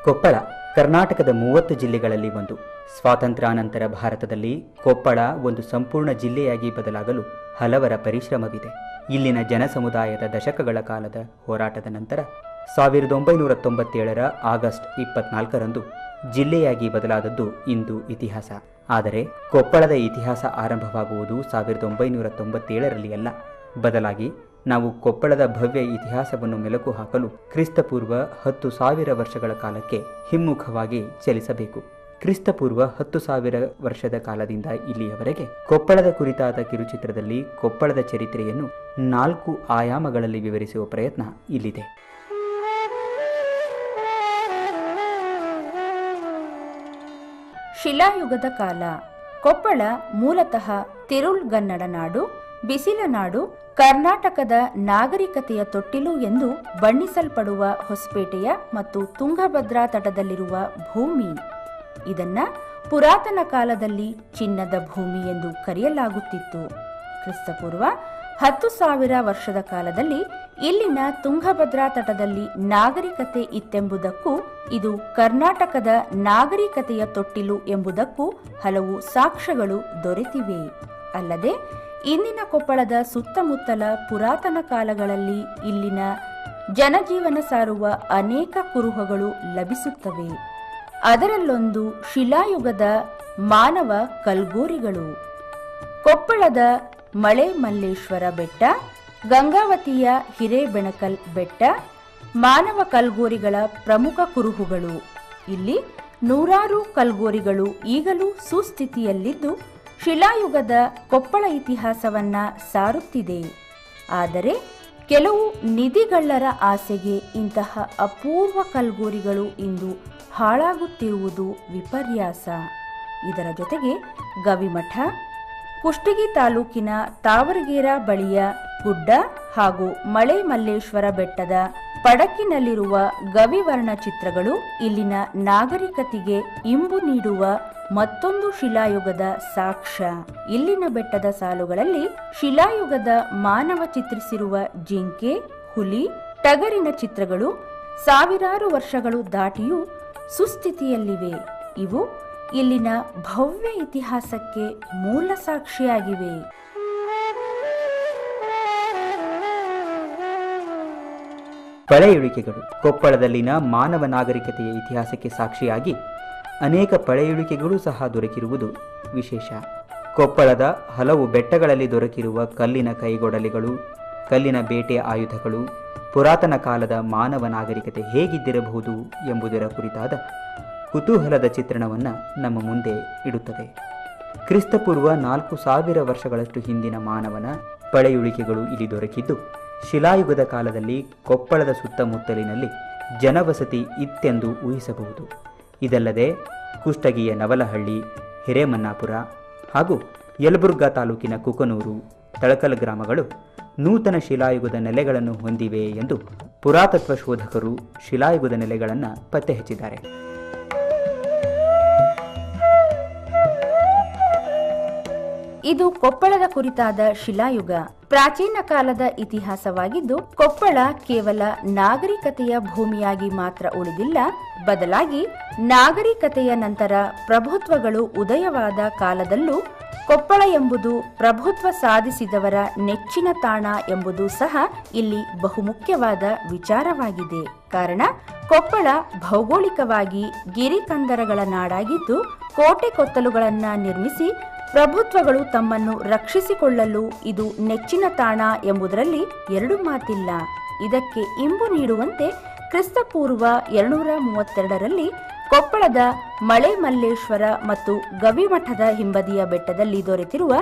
ಕೊಪ್ಪಳ ಕರ್ನಾಟಕದ 30 ಜಿಲ್ಲೆಗಳಲ್ಲಿ ಒಂದು. ಸ್ವಾತಂತ್ರ್ಯಾನಂತರ ಭಾರತದಲ್ಲಿ ಕೊಪ್ಪಳ ಒಂದು ಸಂಪೂರ್ಣ ಜಿಲ್ಲೆಯಾಗಿ ಬದಲಾಗಲು ಹಲವರ ಪರಿಶ್ರಮವಿದೆ. ಇಲ್ಲಿನ ಜನಸಮುದಾಯದ ದಶಕಗಳ ಕಾಲದ ಹೋರಾಟದ ನಂತರ 1997ರ ಆಗಸ್ಟ್ 24ರಂದು ಜಿಲ್ಲೆಯಾಗಿ ಬದಲಾದದ್ದು ಇಂದು ಇತಿಹಾಸ. ಆದರೆ ಕೊಪ್ಪಳದ ಇತಿಹಾಸ ಆರಂಭವಾಗುವುದು 1997ರಲ್ಲಿ ಅಲ್ಲ. ಬದಲಾಗಿ ನಾವು ಕೊಪ್ಪಳದ ಭವ್ಯ ಇತಿಹಾಸವನ್ನು ಮೆಲುಕು ಹಾಕಲು ಕ್ರಿಸ್ತಪೂರ್ವ 10,000 ವರ್ಷಗಳ ಕಾಲಕ್ಕೆ ಹಿಮ್ಮುಖವಾಗಿ ಚಲಿಸಬೇಕು. ಕ್ರಿಸ್ತಪೂರ್ವ 10,000 ವರ್ಷದ ಕಾಲದಿಂದ ಇಲ್ಲಿಯವರೆಗೆ ಕೊಪ್ಪಳದ ಕುರಿತಾದ ಕಿರುಚಿತ್ರದಲ್ಲಿ ಕೊಪ್ಪಳದ ಚರಿತ್ರೆಯನ್ನು 4 ಆಯಾಮಗಳಲ್ಲಿ ವಿವರಿಸುವ ಪ್ರಯತ್ನ ಇಲ್ಲಿದೆ. ಶಿಲಾಯುಗದ ಕಾಲ. ಕೊಪ್ಪಳ ಮೂಲತಃ ತಿರುಳ್ಗನ್ನಡ ನಾಡು, ಬಿಸಿಲ ನಾಡು, ಕರ್ನಾಟಕದ ನಾಗರಿಕತೆಯ ತೊಟ್ಟಿಲು ಎಂದು ಬಣ್ಣಿಸಲ್ಪಡುವ ಹೊಸಪೇಟೆಯ ಮತ್ತು ತುಂಗಭದ್ರಾ ತಟದಲ್ಲಿರುವ ಭೂಮಿ. ಇದನ್ನ ಪುರಾತನ ಕಾಲದಲ್ಲಿ ಚಿನ್ನದ ಭೂಮಿ ಎಂದು ಕರೆಯಲಾಗುತ್ತಿತ್ತು. ಕ್ರಿಸ್ತಪೂರ್ವ 10,000 ವರ್ಷದ ಕಾಲದಲ್ಲಿ ಇಲ್ಲಿನ ತುಂಗಭದ್ರಾ ತಟದಲ್ಲಿ ನಾಗರಿಕತೆ ಇತ್ತೆಂಬುದಕ್ಕೂ ಇದು ಕರ್ನಾಟಕದ ನಾಗರಿಕತೆಯ ತೊಟ್ಟಿಲು ಎಂಬುದಕ್ಕೂ ಹಲವು ಸಾಕ್ಷ್ಯಗಳು ದೊರೆತಿವೆ. ಅಲ್ಲದೆ ಇಂದಿನ ಕೊಪ್ಪಳದ ಸುತ್ತಮುತ್ತಲ ಪುರಾತನ ಕಾಲಗಳಲ್ಲಿ ಇಲ್ಲಿನ ಜನಜೀವನ ಸಾರುವ ಅನೇಕ ಕುರುಹಗಳು ಲಭಿಸುತ್ತವೆ. ಅದರಲ್ಲೊಂದು ಶಿಲಾಯುಗದ ಮಾನವ ಕಲ್ಗೋರಿಗಳು. ಕೊಪ್ಪಳದ ಮಳೆ ಮಲ್ಲೇಶ್ವರ ಬೆಟ್ಟ, ಗಂಗಾವತಿಯ ಹಿರೇಬೆಣಕಲ್ ಬೆಟ್ಟ ಮಾನವ ಕಲ್ಗೋರಿಗಳ ಪ್ರಮುಖ ಕುರುಹುಗಳು. ಇಲ್ಲಿ ನೂರಾರು ಕಲ್ಗೋರಿಗಳು ಈಗಲೂ ಸುಸ್ಥಿತಿಯಲ್ಲಿದ್ದು ಶಿಲಾಯುಗದ ಕೊಪ್ಪಳ ಇತಿಹಾಸವನ್ನ ಸಾರುತ್ತಿದೆ. ಆದರೆ ಕೆಲವು ನಿಧಿಗಳ್ಳರ ಆಸೆಗೆ ಇಂತಹ ಅಪೂರ್ವ ಕಲ್ಗೋರಿಗಳು ಇಂದು ಹಾಳಾಗುತ್ತಿರುವುದು ವಿಪರ್ಯಾಸ. ಇದರ ಜೊತೆಗೆ ಗವಿಮಠ, ಕುಷ್ಟಗಿ ತಾಲೂಕಿನ ತಾವರಗೇರ ಬಳಿಯ ಗುಡ್ಡ ಹಾಗೂ ಮಳೆ ಮಲ್ಲೇಶ್ವರ ಬೆಟ್ಟದ ಪಡಕಿನಲ್ಲಿರುವ ಗವಿವರ್ಣ ಚಿತ್ರಗಳು ಇಲ್ಲಿನ ನಾಗರಿಕತೆಗೆ ಇಂಬು ನೀಡುವ ಮತ್ತೊಂದು ಶಿಲಾಯುಗದ ಸಾಕ್ಷ್ಯ. ಇಲ್ಲಿನ ಬೆಟ್ಟದ ಸಾಲುಗಳಲ್ಲಿ ಶಿಲಾಯುಗದ ಮಾನವ ಚಿತ್ರಿಸಿರುವ ಜಿಂಕೆ, ಹುಲಿ, ಟಗರಿನ ಚಿತ್ರಗಳು ಸಾವಿರಾರು ವರ್ಷಗಳು ದಾಟಿಯೂ ಸುಸ್ಥಿತಿಯಲ್ಲಿವೆ. ಇವು ಇಲ್ಲಿನ ಭವ್ಯ ಇತಿಹಾಸಕ್ಕೆ ಮೂಲ ಸಾಕ್ಷಿಯಾಗಿವೆ. ಪಳೆಯುಳಿಕೆಗಳು. ಕೊಪ್ಪಳದಲ್ಲಿನ ಮಾನವ ನಾಗರಿಕತೆಯ ಇತಿಹಾಸಕ್ಕೆ ಸಾಕ್ಷಿಯಾಗಿ ಅನೇಕ ಪಳೆಯುಳಿಕೆಗಳು ಸಹ ದೊರಕಿರುವುದು ವಿಶೇಷ. ಕೊಪ್ಪಳದ ಹಲವು ಬೆಟ್ಟಗಳಲ್ಲಿ ದೊರಕಿರುವ ಕಲ್ಲಿನ ಕೈಗೊಡಲಿಗಳು, ಕಲ್ಲಿನ ಬೇಟೆಯ ಆಯುಧಗಳು ಪುರಾತನ ಕಾಲದ ಮಾನವ ನಾಗರಿಕತೆ ಹೇಗಿದ್ದಿರಬಹುದು ಎಂಬುದರ ಕುರಿತಾದ ಕುತೂಹಲದ ಚಿತ್ರಣವನ್ನು ನಮ್ಮ ಮುಂದೆ ಇಡುತ್ತದೆ. ಕ್ರಿಸ್ತಪೂರ್ವ 4,000 ವರ್ಷಗಳಷ್ಟು ಹಿಂದಿನ ಮಾನವನ ಪಳೆಯುಳಿಕೆಗಳು ಇಲ್ಲಿ ದೊರಕಿದ್ದು ಶಿಲಾಯುಗದ ಕಾಲದಲ್ಲಿ ಕೊಪ್ಪಳದ ಸುತ್ತಮುತ್ತಲಿನಲ್ಲಿ ಜನವಸತಿ ಇತ್ತೆಂದು ಊಹಿಸಬಹುದು. ಇದಲ್ಲದೆ ಕುಷ್ಟಗಿಯ ನವಲಹಳ್ಳಿ, ಹಿರೇಮನ್ನಾಪುರ ಹಾಗೂ ಯಲಬುರ್ಗಾ ತಾಲೂಕಿನ ಕುಕನೂರು, ತಳಕಲ್ ಗ್ರಾಮಗಳು ನೂತನ ಶಿಲಾಯುಗದ ನೆಲೆಗಳನ್ನು ಹೊಂದಿವೆ ಎಂದು ಪುರಾತತ್ವ ಶೋಧಕರು ಶಿಲಾಯುಗದ ನೆಲೆಗಳನ್ನು ಪತ್ತೆ ಹಚ್ಚಿದ್ದಾರೆ. ಇದು ಕೊಪ್ಪಳದ ಕುರಿತಾದ ಶಿಲಾಯುಗ. ಪ್ರಾಚೀನ ಕಾಲದ ಇತಿಹಾಸವಾಗಿದ್ದು ಕೊಪ್ಪಳ ಕೇವಲ ನಾಗರಿಕತೆಯ ಭೂಮಿಯಾಗಿ ಮಾತ್ರ ಉಳಿದಿಲ್ಲ, ಬದಲಾಗಿ ನಾಗರಿಕತೆಯ ನಂತರ ಪ್ರಭುತ್ವಗಳು ಉದಯವಾದ ಕಾಲದಲ್ಲೂ ಕೊಪ್ಪಳ ಎಂಬುದು ಪ್ರಭುತ್ವ ಸಾಧಿಸಿದವರ ನೆಚ್ಚಿನ ತಾಣ ಎಂಬುದು ಸಹ ಇಲ್ಲಿ ಬಹುಮುಖ್ಯವಾದ ವಿಚಾರವಾಗಿದೆ. ಕಾರಣ ಕೊಪ್ಪಳ ಭೌಗೋಳಿಕವಾಗಿ ಗಿರಿಕಂದರಗಳ ನಾಡಾಗಿದ್ದು ಕೋಟೆ ಕೊತ್ತಲುಗಳನ್ನ ನಿರ್ಮಿಸಿ ಪ್ರಭುತ್ವಗಳು ತಮ್ಮನ್ನು ರಕ್ಷಿಸಿಕೊಳ್ಳಲು ಇದು ನೆಚ್ಚಿನ ತಾಣ ಎಂಬುದರಲ್ಲಿ ಎರಡು ಮಾತಿಲ್ಲ. ಇದಕ್ಕೆ ಇಂಬು ನೀಡುವಂತೆ ಕ್ರಿಸ್ತಪೂರ್ವ 232ರಲ್ಲಿ ಕೊಪ್ಪಳದ ಮಳೆ ಮಲ್ಲೇಶ್ವರ ಮತ್ತು ಗವಿಮಠದ ಹಿಂಬದಿಯ ಬೆಟ್ಟದಲ್ಲಿ ದೊರೆತಿರುವ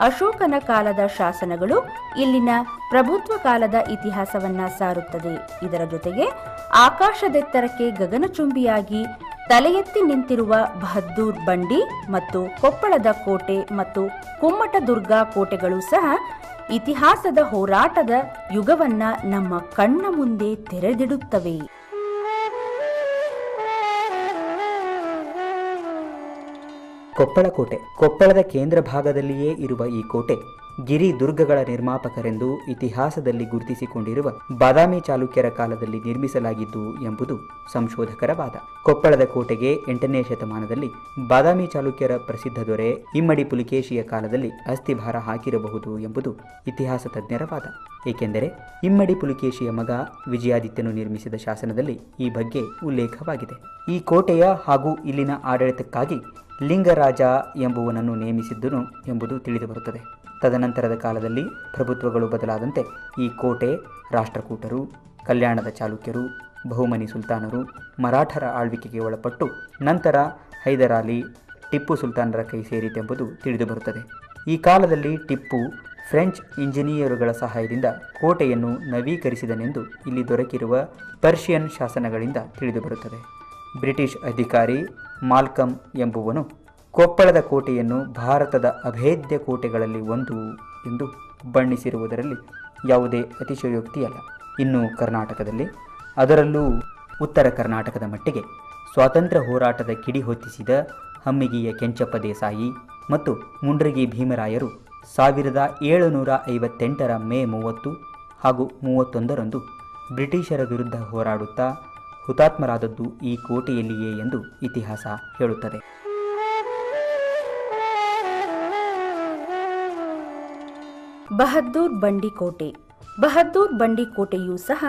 ಅಶೋಕನ ಕಾಲದ ಶಾಸನಗಳು ಇಲ್ಲಿನ ಪ್ರಭುತ್ವ ಕಾಲದ ಇತಿಹಾಸವನ್ನ ಸಾರುತ್ತದೆ. ಇದರ ಜೊತೆಗೆ ಆಕಾಶದೆತ್ತರಕ್ಕೆ ಗಗನಚುಂಬಿಯಾಗಿ ತಲೆ ಎತ್ತಿ ನಿಂತಿರುವ ಬಹದ್ದೂರ್ ಬಂಡಿ ಮತ್ತು ಕೊಪ್ಪಳದ ಕೋಟೆ ಮತ್ತು ಕುಮ್ಮಟದುರ್ಗ ಕೋಟೆಗಳು ಸಹ ಇತಿಹಾಸದ ಹೋರಾಟದ ಯುಗವನ್ನ ನಮ್ಮ ಕಣ್ಣ ಮುಂದೆ ತೆರೆದಿಡುತ್ತವೆ. ಕೊಪ್ಪಳ ಕೋಟೆ. ಕೊಪ್ಪಳದ ಕೇಂದ್ರ ಭಾಗದಲ್ಲಿಯೇ ಇರುವ ಈ ಕೋಟೆ ಗಿರಿ ದುರ್ಗಗಳ ನಿರ್ಮಾಪಕರೆಂದು ಇತಿಹಾಸದಲ್ಲಿ ಗುರುತಿಸಿಕೊಂಡಿರುವ ಬಾದಾಮಿ ಚಾಲುಕ್ಯರ ಕಾಲದಲ್ಲಿ ನಿರ್ಮಿಸಲಾಗಿದ್ದು ಎಂಬುದು ಸಂಶೋಧಕರ ವಾದ. ಕೊಪ್ಪಳದ ಕೋಟೆಗೆ 8ನೇ ಶತಮಾನದಲ್ಲಿ ಬಾದಾಮಿ ಚಾಲುಕ್ಯರ ಪ್ರಸಿದ್ಧ ದೊರೆ ಇಮ್ಮಡಿ ಪುಲಿಕೇಶಿಯ ಕಾಲದಲ್ಲಿ ಅಸ್ಥಿಭಾರ ಹಾಕಿರಬಹುದು ಎಂಬುದು ಇತಿಹಾಸ ತಜ್ಞರ ವಾದ. ಏಕೆಂದರೆ ಇಮ್ಮಡಿ ಪುಲಿಕೇಶಿಯ ಮಗ ವಿಜಯಾದಿತ್ಯನು ನಿರ್ಮಿಸಿದ ಶಾಸನದಲ್ಲಿ ಈ ಬಗ್ಗೆ ಉಲ್ಲೇಖವಾಗಿದೆ. ಈ ಕೋಟೆಯ ಹಾಗೂ ಇಲ್ಲಿನ ಆಡಳಿತಕ್ಕಾಗಿ ಲಿಂಗರಾಜ ಎಂಬುವನನ್ನು ನೇಮಿಸಿದ್ದನು ಎಂಬುದು ತಿಳಿದುಬರುತ್ತದೆ. ತದನಂತರದ ಕಾಲದಲ್ಲಿ ಪ್ರಭುತ್ವಗಳು ಬದಲಾದಂತೆ ಈ ಕೋಟೆ ರಾಷ್ಟ್ರಕೂಟರು, ಕಲ್ಯಾಣದ ಚಾಲುಕ್ಯರು, ಬಹುಮನಿ ಸುಲ್ತಾನರು, ಮರಾಠರ ಆಳ್ವಿಕೆಗೆ ಒಳಪಟ್ಟು ನಂತರ ಹೈದರಾಲಿ, ಟಿಪ್ಪು ಸುಲ್ತಾನರ ಕೈ ಸೇರಿತೆಂಬುದು ತಿಳಿದುಬರುತ್ತದೆ. ಈ ಕಾಲದಲ್ಲಿ ಟಿಪ್ಪು ಫ್ರೆಂಚ್ ಇಂಜಿನಿಯರುಗಳ ಸಹಾಯದಿಂದ ಕೋಟೆಯನ್ನು ನವೀಕರಿಸಿದನೆಂದು ಇಲ್ಲಿ ದೊರಕಿರುವ ಪರ್ಷಿಯನ್ ಶಾಸನಗಳಿಂದ ತಿಳಿದುಬರುತ್ತದೆ. ಬ್ರಿಟಿಷ್ ಅಧಿಕಾರಿ ಮಾಲ್ಕಮ್ ಎಂಬುವನು ಕೊಪ್ಪಳದ ಕೋಟೆಯನ್ನು ಭಾರತದ ಅಭೇದ್ಯ ಕೋಟೆಗಳಲ್ಲಿ ಒಂದು ಎಂದು ಬಣ್ಣಿಸಿರುವುದರಲ್ಲಿ ಯಾವುದೇ ಅತಿಶಯೋಕ್ತಿಯಲ್ಲ. ಇನ್ನು ಕರ್ನಾಟಕದಲ್ಲಿ, ಅದರಲ್ಲೂ ಉತ್ತರ ಕರ್ನಾಟಕದ ಮಟ್ಟಿಗೆ ಸ್ವಾತಂತ್ರ್ಯ ಹೋರಾಟದ ಕಿಡಿ ಹೊತ್ತಿಸಿದ ಹಮ್ಮಿಗಿಯ ಕೆಂಚಪ್ಪ ದೇಸಾಯಿ ಮತ್ತು ಮುಂಡ್ರಗಿ ಭೀಮರಾಯರು 1758 ಮೇ 30 ಹಾಗೂ 31 ಬ್ರಿಟಿಷರ ವಿರುದ್ಧ ಹೋರಾಡುತ್ತಾ ಹುತಾತ್ಮರಾದದ್ದು ಈ ಕೋಟೆಯಲ್ಲಿಯೇ ಎಂದು ಇತಿಹಾಸ ಹೇಳುತ್ತದೆ. ಬಹದ್ದೂರ್ ಬಂಡಿ ಕೋಟೆ. ಬಹದ್ದೂರ್ ಬಂಡಿ ಕೋಟೆಯೂ ಸಹ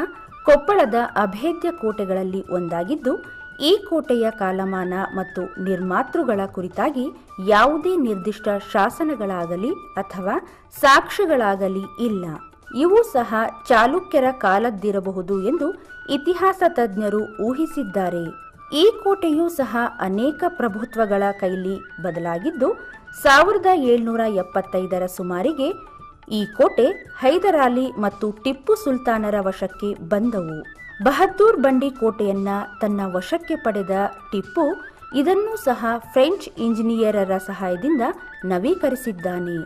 ಕೊಪ್ಪಳದ ಅಭೇದ್ಯ ಕೋಟೆಗಳಲ್ಲಿ ಒಂದಾಗಿದ್ದು, ಈ ಕೋಟೆಯ ಕಾಲಮಾನ ಮತ್ತು ನಿರ್ಮಾತೃಗಳ ಕುರಿತಾಗಿ ಯಾವುದೇ ನಿರ್ದಿಷ್ಟ ಶಾಸನಗಳಾಗಲಿ ಅಥವಾ ಸಾಕ್ಷ್ಯಗಳಾಗಲಿ ಇಲ್ಲ. ಇವು ಸಹ ಚಾಲುಕ್ಯರ ಕಾಲದ್ದಿರಬಹುದು ಎಂದು ಇತಿಹಾಸ ತಜ್ಞರು ಊಹಿಸಿದ್ದಾರೆ. ಈ ಕೋಟೆಯೂ ಸಹ ಅನೇಕ ಪ್ರಭುತ್ವಗಳ ಕೈಲಿ ಬದಲಾಗಿದ್ದು 1775 ಸುಮಾರಿಗೆ ಈ ಕೋಟೆ ಹೈದರಾಲಿ ಮತ್ತು ಟಿಪ್ಪು ಸುಲ್ತಾನರ ವಶಕ್ಕೆ ಬಂದವು. ಬಹದ್ದೂರ್ ಬಂಡಿ ಕೋಟೆಯನ್ನ ತನ್ನ ವಶಕ್ಕೆ ಪಡೆದ ಟಿಪ್ಪು ಇದನ್ನೂ ಸಹ ಫ್ರೆಂಚ್ ಇಂಜಿನಿಯರರ ಸಹಾಯದಿಂದ ನವೀಕರಿಸಿದ್ದಾನೆ.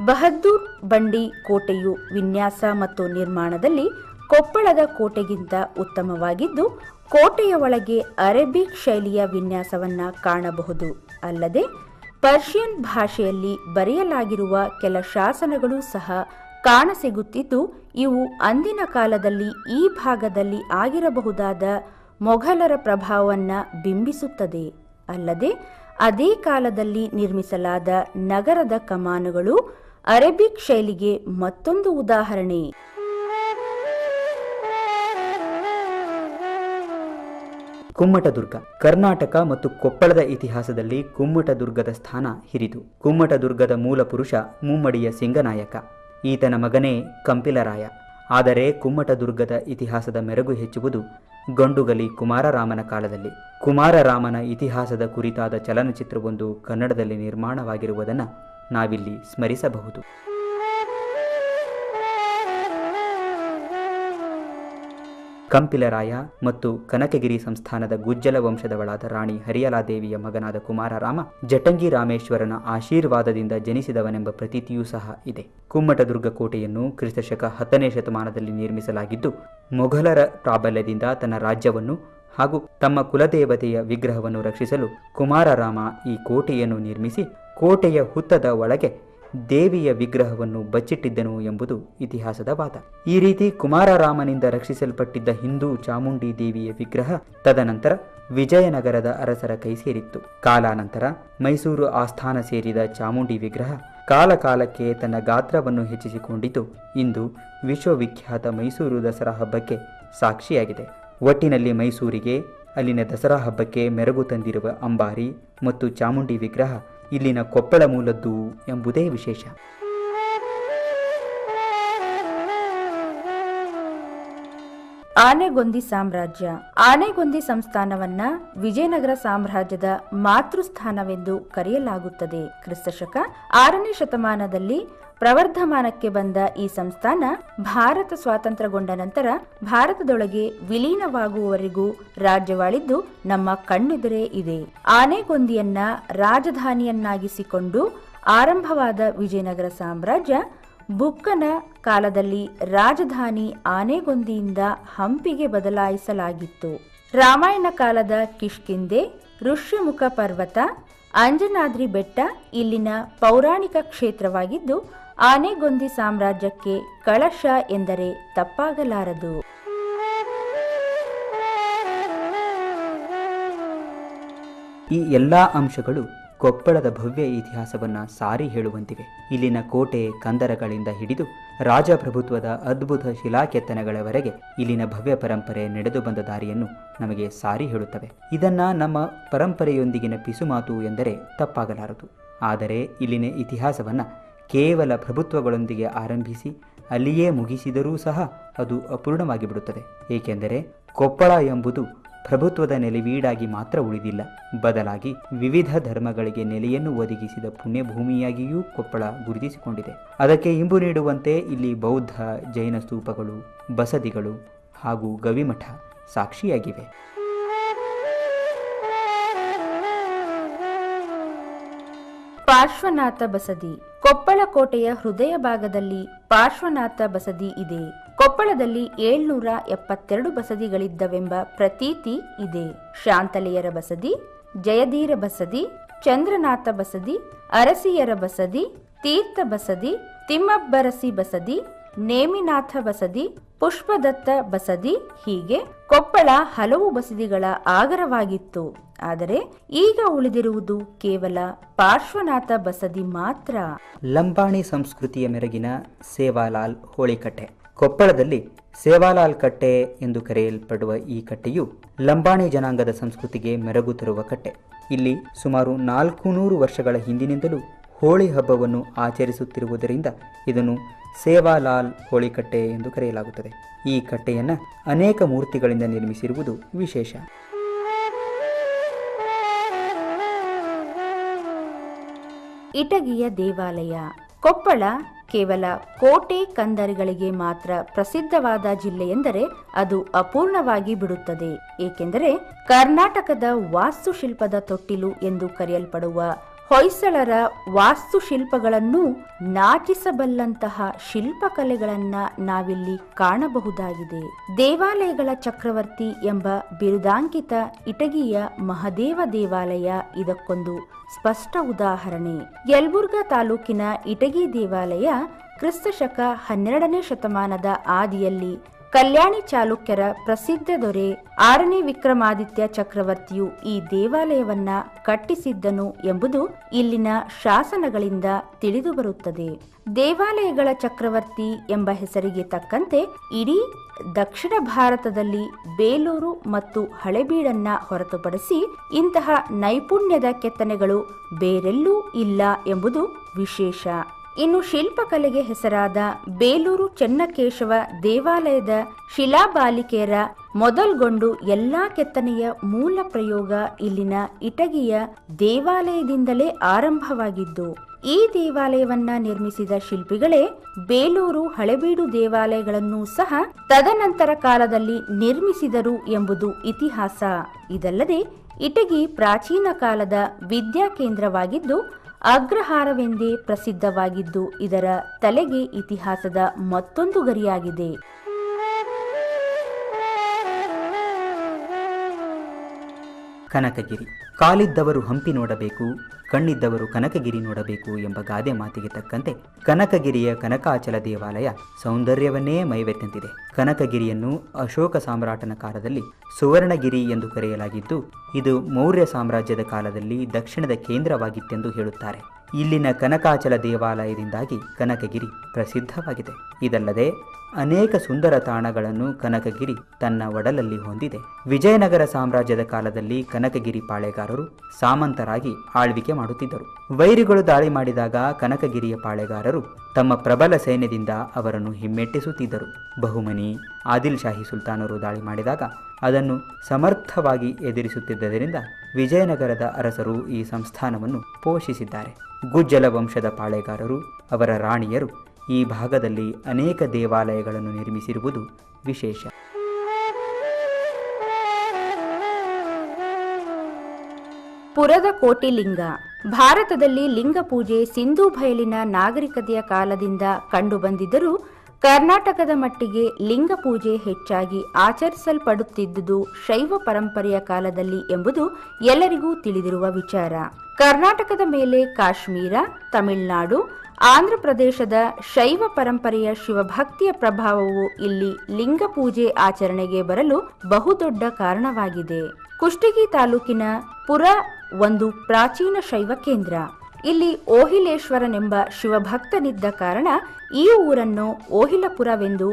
ಬಹದ್ದೂರ್ ಬಂಡಿ ಕೋಟೆಯು ವಿನ್ಯಾಸ ಮತ್ತು ನಿರ್ಮಾಣದಲ್ಲಿ ಕೊಪ್ಪಳದ ಕೋಟೆಗಿಂತ ಉತ್ತಮವಾಗಿದ್ದು, ಕೋಟೆಯ ಒಳಗೆ ಅರೇಬಿಕ್ ಶೈಲಿಯ ವಿನ್ಯಾಸವನ್ನ ಕಾಣಬಹುದು. ಅಲ್ಲದೆ ಪರ್ಷಿಯನ್ ಭಾಷೆಯಲ್ಲಿ ಬರೆಯಲಾಗಿರುವ ಕೆಲ ಶಾಸನಗಳು ಸಹ ಕಾಣಸಿಗುತ್ತಿದ್ದು, ಇವು ಅಂದಿನ ಕಾಲದಲ್ಲಿ ಈ ಭಾಗದಲ್ಲಿ ಆಗಿರಬಹುದಾದ ಮೊಘಲರ ಪ್ರಭಾವವನ್ನ ಬಿಂಬಿಸುತ್ತದೆ. ಅಲ್ಲದೆ ಅದೇ ಕಾಲದಲ್ಲಿ ನಿರ್ಮಿಸಲಾದ ನಗರದ ಕಮಾನುಗಳು ಅರೇಬಿಕ್ ಶೈಲಿಗೆ ಮತ್ತೊಂದು ಉದಾಹರಣೆ. ಕುಮ್ಮಟದುರ್ಗ. ಕರ್ನಾಟಕ ಮತ್ತು ಕೊಪ್ಪಳದ ಇತಿಹಾಸದಲ್ಲಿ ಕುಮ್ಮಟದುರ್ಗದ ಸ್ಥಾನ ಹಿರಿದು. ಕುಮ್ಮಟದುರ್ಗದ ಮೂಲ ಪುರುಷ ಮುಮ್ಮಡಿಯ ಸಿಂಗನಾಯಕ. ಈತನ ಮಗನೇ ಕಂಪಿಲರಾಯ. ಆದರೆ ಕುಮ್ಮಟದುರ್ಗದ ಇತಿಹಾಸದ ಮೆರುಗು ಹೆಚ್ಚುವುದು ಗಂಡುಗಲಿ ಕುಮಾರರಾಮನ ಕಾಲದಲ್ಲಿ. ಕುಮಾರರಾಮನ ಇತಿಹಾಸದ ಕುರಿತಾದ ಚಲನಚಿತ್ರವೊಂದು ಕನ್ನಡದಲ್ಲಿ ನಿರ್ಮಾಣವಾಗಿರುವುದನ್ನು ನಾವಿಲ್ಲಿ ಸ್ಮರಿಸಬಹುದು. ಕಂಪಿಲರಾಯ ಮತ್ತು ಕನಕಗಿರಿ ಸಂಸ್ಥಾನದ ಗುಜ್ಜಲ ವಂಶದವಳಾದ ರಾಣಿ ಹರಿಯಲಾದೇವಿಯ ಮಗನಾದ ಕುಮಾರರಾಮ ಜಟಂಗಿ ರಾಮೇಶ್ವರನ ಆಶೀರ್ವಾದದಿಂದ ಜನಿಸಿದವನೆಂಬ ಪ್ರತೀತಿಯೂ ಸಹ ಇದೆ. ಕುಮ್ಮಟದುರ್ಗ ಕೋಟೆಯನ್ನು ಕ್ರಿಸ್ತಶಕ 10ನೇ ಶತಮಾನದಲ್ಲಿ ನಿರ್ಮಿಸಲಾಗಿದ್ದು, ಮೊಘಲರ ಪ್ರಾಬಲ್ಯದಿಂದ ತನ್ನ ರಾಜ್ಯವನ್ನು ಹಾಗೂ ತಮ್ಮ ಕುಲದೇವತೆಯ ವಿಗ್ರಹವನ್ನು ರಕ್ಷಿಸಲು ಕುಮಾರರಾಮ ಈ ಕೋಟೆಯನ್ನು ನಿರ್ಮಿಸಿ ಕೋಟೆಯ ಹುತ್ತದ ಒಳಗೆ ದೇವಿಯ ವಿಗ್ರಹವನ್ನು ಬಚ್ಚಿಟ್ಟಿದ್ದನು ಎಂಬುದು ಇತಿಹಾಸದ ವಾದ. ಈ ರೀತಿ ಕುಮಾರರಾಮನಿಂದ ರಕ್ಷಿಸಲ್ಪಟ್ಟಿದ್ದ ಹಿಂದೂ ಚಾಮುಂಡಿ ದೇವಿಯ ವಿಗ್ರಹ ತದನಂತರ ವಿಜಯನಗರದ ಅರಸರ ಕೈ ಸೇರಿತ್ತು. ಕಾಲಾನಂತರ ಮೈಸೂರು ಆಸ್ಥಾನ ಸೇರಿದ ಚಾಮುಂಡಿ ವಿಗ್ರಹ ಕಾಲಕಾಲಕ್ಕೆ ತನ್ನ ಗಾತ್ರವನ್ನು ಹೆಚ್ಚಿಸಿಕೊಂಡಿದ್ದು ಇಂದು ವಿಶ್ವವಿಖ್ಯಾತ ಮೈಸೂರು ದಸರಾ ಹಬ್ಬಕ್ಕೆ ಸಾಕ್ಷಿಯಾಗಿದೆ. ಒಟ್ಟಿನಲ್ಲಿ ಮೈಸೂರಿಗೆ, ಅಲ್ಲಿನ ದಸರಾ ಹಬ್ಬಕ್ಕೆ ಮೆರುಗು ತಂದಿರುವ ಅಂಬಾರಿ ಮತ್ತು ಚಾಮುಂಡಿ ವಿಗ್ರಹ ಇಲ್ಲಿನ ಕೊಪ್ಪಳ ಮೂಲದ್ದು ಎಂಬುದೇ ವಿಶೇಷ. ಆನೆಗೊಂದಿ ಸಾಮ್ರಾಜ್ಯ. ಆನೆಗೊಂದಿ ಸಂಸ್ಥಾನವನ್ನ ವಿಜಯನಗರ ಸಾಮ್ರಾಜ್ಯದ ಮಾತೃಸ್ಥಾನವೆಂದು ಕರೆಯಲಾಗುತ್ತದೆ. ಕ್ರಿಸ್ತಶಕ 6ನೇ ಶತಮಾನದಲ್ಲಿ ಪ್ರವರ್ಧಮಾನಕ್ಕೆ ಬಂದ ಈ ಸಂಸ್ಥಾನ ಭಾರತ ಸ್ವಾತಂತ್ರ್ಯಗೊಂಡ ನಂತರ ಭಾರತದೊಳಗೆ ವಿಲೀನವಾಗುವವರೆಗೂ ರಾಜ್ಯವಾಳಿದ್ದು ನಮ್ಮ ಕಣ್ಣೆದುರೇ ಇದೆ. ಆನೆಗೊಂದಿಯನ್ನ ರಾಜಧಾನಿಯನ್ನಾಗಿಸಿಕೊಂಡು ಆರಂಭವಾದ ವಿಜಯನಗರ ಸಾಮ್ರಾಜ್ಯ ಬುಕ್ಕನ ಕಾಲದಲ್ಲಿ ರಾಜಧಾನಿ ಆನೆಗೊಂದಿಯಿಂದ ಹಂಪಿಗೆ ಬದಲಾಯಿಸಲಾಗಿತ್ತು. ರಾಮಾಯಣ ಕಾಲದ ಕಿಷ್ಕಿಂದೆ, ಋಷ್ಯಮುಖ ಪರ್ವತ, ಅಂಜನಾದ್ರಿ ಬೆಟ್ಟ ಇಲ್ಲಿನ ಪೌರಾಣಿಕ ಕ್ಷೇತ್ರವಾಗಿದ್ದು ಆನೆಗೊಂದಿ ಸಾಮ್ರಾಜ್ಯಕ್ಕೆ ಕಳಶ ಎಂದರೆ ತಪ್ಪಾಗಲಾರದು. ಈ ಎಲ್ಲಾ ಅಂಶಗಳು ಕೊಪ್ಪಳದ ಭವ್ಯ ಇತಿಹಾಸವನ್ನು ಸಾರಿ ಹೇಳುವಂತಿವೆ. ಇಲ್ಲಿನ ಕೋಟೆ ಕಂದರಗಳಿಂದ ಹಿಡಿದು ರಾಜಪ್ರಭುತ್ವದ ಅದ್ಭುತ ಶಿಲಾಕೆತ್ತನೆಗಳವರೆಗೆ ಇಲ್ಲಿನ ಭವ್ಯ ಪರಂಪರೆ ನಡೆದು ಬಂದ ದಾರಿಯನ್ನು ನಮಗೆ ಸಾರಿ ಹೇಳುತ್ತವೆ. ಇದನ್ನ ನಮ್ಮ ಪರಂಪರೆಯೊಂದಿಗಿನ ಪಿಸುಮಾತು ಎಂದರೆ ತಪ್ಪಾಗಲಾರದು. ಆದರೆ ಇಲ್ಲಿನ ಇತಿಹಾಸವನ್ನು ಕೇವಲ ಪ್ರಭುತ್ವಗಳೊಂದಿಗೆ ಆರಂಭಿಸಿ ಅಲ್ಲಿಯೇ ಮುಗಿಸಿದರೂ ಸಹ ಅದು ಅಪೂರ್ಣವಾಗಿ ಬಿಡುತ್ತದೆ. ಏಕೆಂದರೆ ಕೊಪ್ಪಳ ಎಂಬುದು ಪ್ರಭುತ್ವದ ನೆಲೆವೀಡಾಗಿ ಮಾತ್ರ ಉಳಿದಿಲ್ಲ, ಬದಲಾಗಿ ವಿವಿಧ ಧರ್ಮಗಳಿಗೆ ನೆಲೆಯನ್ನು ಒದಗಿಸಿದ ಪುಣ್ಯಭೂಮಿಯಾಗಿಯೂ ಕೊಪ್ಪಳ ಗುರುತಿಸಿಕೊಂಡಿದೆ. ಅದಕ್ಕೆ ಇಂಬು ನೀಡುವಂತೆ ಇಲ್ಲಿ ಬೌದ್ಧ, ಜೈನ ಸ್ತೂಪಗಳು, ಬಸದಿಗಳು ಹಾಗೂ ಗವಿಮಠ ಸಾಕ್ಷಿಯಾಗಿವೆ. ಪಾರ್ಶ್ವನಾಥ ಬಸದಿ. ಕೊಪ್ಪಳ ಕೋಟೆಯ ಹೃದಯ ಭಾಗದಲ್ಲಿ ಪಾರ್ಶ್ವನಾಥ ಬಸದಿ ಇದೆ. ಕೊಪ್ಪಳದಲ್ಲಿ 772 ಬಸದಿಗಳಿದ್ದವೆಂಬ ಪ್ರತೀತಿ ಇದೆ. ಶಾಂತಲೆಯರ ಬಸದಿ, ಜಯಧೀರ ಬಸದಿ, ಚಂದ್ರನಾಥ ಬಸದಿ, ಅರಸಿಯರ ಬಸದಿ, ತೀರ್ಥ ಬಸದಿ, ತಿಮ್ಮಬ್ಬರಸಿ ಬಸದಿ, ನೇಮಿನಾಥ ಬಸದಿ, ಪುಷ್ಪದತ್ತ ಬಸದಿ, ಹೀಗೆ ಕೊಪ್ಪಳ ಹಲವು ಬಸದಿಗಳ ಆಗರವಾಗಿತ್ತು. ಆದರೆ ಈಗ ಉಳಿದಿರುವುದು ಕೇವಲ ಪಾರ್ಶ್ವನಾಥ ಬಸದಿ ಮಾತ್ರ. ಲಂಬಾಣಿ ಸಂಸ್ಕೃತಿಯ ಮೆರಗಿನ ಸೇವಾಲಾಲ್ ಹೋಳಿಕಟ್ಟೆ. ಕೊಪ್ಪಳದಲ್ಲಿ ಸೇವಾಲಾಲ್ ಕಟ್ಟೆ ಎಂದು ಕರೆಯಲ್ಪಡುವ ಈ ಕಟ್ಟೆಯು ಲಂಬಾಣಿ ಜನಾಂಗದ ಸಂಸ್ಕೃತಿಗೆ ಮೆರಗು ತರುವ ಕಟ್ಟೆ. ಇಲ್ಲಿ ಸುಮಾರು 400 ವರ್ಷಗಳ ಹಿಂದಿನಿಂದಲೂ ಹೋಳಿ ಹಬ್ಬವನ್ನು ಆಚರಿಸುತ್ತಿರುವುದರಿಂದ ಇದನ್ನು ಸೇವಾಲಾಲ್ ಹೋಳಿಕಟ್ಟೆ ಎಂದು ಕರೆಯಲಾಗುತ್ತದೆ. ಈ ಕಟ್ಟೆಯನ್ನು ಅನೇಕ ಮೂರ್ತಿಗಳಿಂದ ನಿರ್ಮಿಸಿರುವುದು ವಿಶೇಷ. ಇಟಗಿಯ ದೇವಾಲಯ. ಕೊಪ್ಪಳ ಕೇವಲ ಕೋಟೆ ಕಂದರಿಗಳಿಗೆ ಮಾತ್ರ ಪ್ರಸಿದ್ಧವಾದ ಜಿಲ್ಲೆ ಎಂದರೆ ಅದು ಅಪೂರ್ಣವಾಗಿ ಬಿಡುತ್ತದೆ. ಏಕೆಂದರೆ ಕರ್ನಾಟಕದ ವಾಸ್ತುಶಿಲ್ಪದ ತೊಟ್ಟಿಲು ಎಂದು ಕರೆಯಲ್ಪಡುವ ಹೊಯ್ಸಳರ ವಾಸ್ತುಶಿಲ್ಪಗಳನ್ನು ನಾಟಿಸಬಲ್ಲಂತಹ ಶಿಲ್ಪಕಲೆಗಳನ್ನ ನಾವಿಲ್ಲಿ ಕಾಣಬಹುದಾಗಿದೆ. ದೇವಾಲಯಗಳ ಚಕ್ರವರ್ತಿ ಎಂಬ ಬಿರುದಾಂಕಿತ ಇಟಗಿಯ ಮಹದೇವ ದೇವಾಲಯ ಇದಕ್ಕೊಂದು ಸ್ಪಷ್ಟ ಉದಾಹರಣೆ. ಯಲಬುರ್ಗಾ ತಾಲೂಕಿನ ಇಟಗಿ ದೇವಾಲಯ ಕ್ರಿಸ್ತಶಕ 12ನೇ ಶತಮಾನದ ಆದಿಯಲ್ಲಿ ಕಲ್ಯಾಣಿ ಚಾಲುಕ್ಯರ ಪ್ರಸಿದ್ಧ ದೊರೆ 6ನೇ ವಿಕ್ರಮಾದಿತ್ಯ ಚಕ್ರವರ್ತಿಯು ಈ ದೇವಾಲಯವನ್ನ ಕಟ್ಟಿಸಿದ್ದನು ಎಂಬುದು ಇಲ್ಲಿನ ಶಾಸನಗಳಿಂದ ತಿಳಿದುಬರುತ್ತದೆ. ದೇವಾಲಯಗಳ ಚಕ್ರವರ್ತಿ ಎಂಬ ಹೆಸರಿಗೆ ತಕ್ಕಂತೆ ಇಡೀ ದಕ್ಷಿಣ ಭಾರತದಲ್ಲಿ ಬೇಲೂರು ಮತ್ತು ಹಳೆಬೀಡನ್ನ ಹೊರತುಪಡಿಸಿ ಇಂತಹ ನೈಪುಣ್ಯದ ಕೆತ್ತನೆಗಳು ಬೇರೆಲ್ಲೂ ಇಲ್ಲ ಎಂಬುದು ವಿಶೇಷ. ಇನ್ನು ಶಿಲ್ಪಕಲೆಗೆ ಹೆಸರಾದ ಬೇಲೂರು ಚೆನ್ನಕೇಶವ ದೇವಾಲಯದ ಶಿಲಾಬಾಲಿಕೆಯರ ಮೊದಲ್ಗೊಂಡು ಎಲ್ಲಾ ಕೆತ್ತನೆಯ ಮೂಲ ಪ್ರಯೋಗ ಇಲ್ಲಿನ ಇಟಗಿಯ ದೇವಾಲಯದಿಂದಲೇ ಆರಂಭವಾಗಿದ್ದು, ಈ ದೇವಾಲಯವನ್ನ ನಿರ್ಮಿಸಿದ ಶಿಲ್ಪಿಗಳೇ ಬೇಲೂರು ಹಳೆಬೀಡು ದೇವಾಲಯಗಳನ್ನು ಸಹ ತದನಂತರ ಕಾಲದಲ್ಲಿ ನಿರ್ಮಿಸಿದರು ಎಂಬುದು ಇತಿಹಾಸ. ಇದಲ್ಲದೆ ಇಟಗಿ ಪ್ರಾಚೀನ ಕಾಲದ ವಿದ್ಯಾ ಕೇಂದ್ರವಾಗಿದ್ದು ಅಗ್ರಹಾರವೆಂದೇ ಪ್ರಸಿದ್ಧವಾಗಿದ್ದು ಇದರ ತಲೆಗೆ ಇತಿಹಾಸದ ಮತ್ತೊಂದು ಗರಿಯಾಗಿದೆ. ಕನಕಗಿರಿ. ಕಾಲಿದ್ದವರು ಹಂಪಿ ನೋಡಬೇಕು, ಕಣ್ಣಿದ್ದವರು ಕನಕಗಿರಿ ನೋಡಬೇಕು ಎಂಬ ಗಾದೆ ಮಾತಿಗೆ ತಕ್ಕಂತೆ ಕನಕಗಿರಿಯ ಕನಕಾಚಲ ದೇವಾಲಯ ಸೌಂದರ್ಯವನ್ನೇ ಮೈವೆತ್ತಂತಿದೆ. ಕನಕಗಿರಿಯನ್ನು ಅಶೋಕ ಸಾಮ್ರಾಟನ ಕಾಲದಲ್ಲಿ ಸುವರ್ಣಗಿರಿ ಎಂದು ಕರೆಯಲಾಗಿದ್ದು, ಇದು ಮೌರ್ಯ ಸಾಮ್ರಾಜ್ಯದ ಕಾಲದಲ್ಲಿ ದಕ್ಷಿಣದ ಕೇಂದ್ರವಾಗಿತ್ತೆಂದು ಹೇಳುತ್ತಾರೆ. ಇಲ್ಲಿನ ಕನಕಾಚಲ ದೇವಾಲಯದಿಂದಾಗಿ ಕನಕಗಿರಿ ಪ್ರಸಿದ್ಧವಾಗಿದೆ. ಇದಲ್ಲದೆ ಅನೇಕ ಸುಂದರ ತಾಣಗಳನ್ನು ಕನಕಗಿರಿ ತನ್ನ ಒಡಲಲ್ಲಿ ಹೊಂದಿದೆ. ವಿಜಯನಗರ ಸಾಮ್ರಾಜ್ಯದ ಕಾಲದಲ್ಲಿ ಕನಕಗಿರಿ ಪಾಳೆಗಾರರು ಸಾಮಂತರಾಗಿ ಆಳ್ವಿಕೆ ಮಾಡುತ್ತಿದ್ದರು. ವೈರಿಗಳು ದಾಳಿ ಮಾಡಿದಾಗ ಕನಕಗಿರಿಯ ಪಾಳೆಗಾರರು ತಮ್ಮ ಪ್ರಬಲ ಸೈನ್ಯದಿಂದ ಅವರನ್ನು ಹಿಮ್ಮೆಟ್ಟಿಸುತ್ತಿದ್ದರು. ಬಹುಮನಿ, ಆದಿಲ್ ಶಾಹಿ ಸುಲ್ತಾನರು ದಾಳಿ ಮಾಡಿದಾಗ ಅದನ್ನು ಸಮರ್ಥವಾಗಿ ಎದುರಿಸುತ್ತಿದ್ದರಿಂದ ವಿಜಯನಗರದ ಅರಸರು ಈ ಸಂಸ್ಥಾನವನ್ನು ಪೋಷಿಸಿದ್ದಾರೆ. ಗುಜ್ಜಲ ವಂಶದ ಪಾಳೆಗಾರರು, ಅವರ ರಾಣಿಯರು ಈ ಭಾಗದಲ್ಲಿ ಅನೇಕ ದೇವಾಲಯಗಳನ್ನು ನಿರ್ಮಿಸಿರುವುದು ವಿಶೇಷ. ಪುರದ ಕೋಟಿಲಿಂಗ. ಭಾರತದಲ್ಲಿ ಲಿಂಗ ಪೂಜೆ ಸಿಂಧೂ ಬಯಲಿನ ನಾಗರಿಕತೆಯ ಕಾಲದಿಂದ ಕಂಡುಬಂದಿದ್ದರೂ ಕರ್ನಾಟಕದ ಮಟ್ಟಿಗೆ ಲಿಂಗ ಪೂಜೆ ಹೆಚ್ಚಾಗಿ ಆಚರಿಸಲ್ಪಡುತ್ತಿದ್ದುದು ಶೈವ ಪರಂಪರೆಯ ಕಾಲದಲ್ಲಿ ಎಂಬುದು ಎಲ್ಲರಿಗೂ ತಿಳಿದಿರುವ ವಿಚಾರ. ಕರ್ನಾಟಕದ ಮೇಲೆ ಕಾಶ್ಮೀರ, ತಮಿಳುನಾಡು, ಆಂಧ್ರಪ್ರದೇಶದ ಶೈವ ಪರಂಪರೆಯ ಶಿವಭಕ್ತಿಯ ಪ್ರಭಾವವು ಇಲ್ಲಿ ಲಿಂಗ ಪೂಜೆ ಆಚರಣೆಗೆ ಬರಲು ಬಹುದೊಡ್ಡ ಕಾರಣವಾಗಿದೆ. ಕುಷ್ಟಗಿ ತಾಲೂಕಿನ ಪುರ ಒಂದು ಪ್ರಾಚೀನ ಶೈವ ಕೇಂದ್ರ. ಇಲ್ಲಿ ಓಹಿಲೇಶ್ವರನೆಂಬ ಶಿವಭಕ್ತನಿದ್ದ ಕಾರಣ ಈ ಊರನ್ನು ಓಹಿಲಪುರವೆಂದು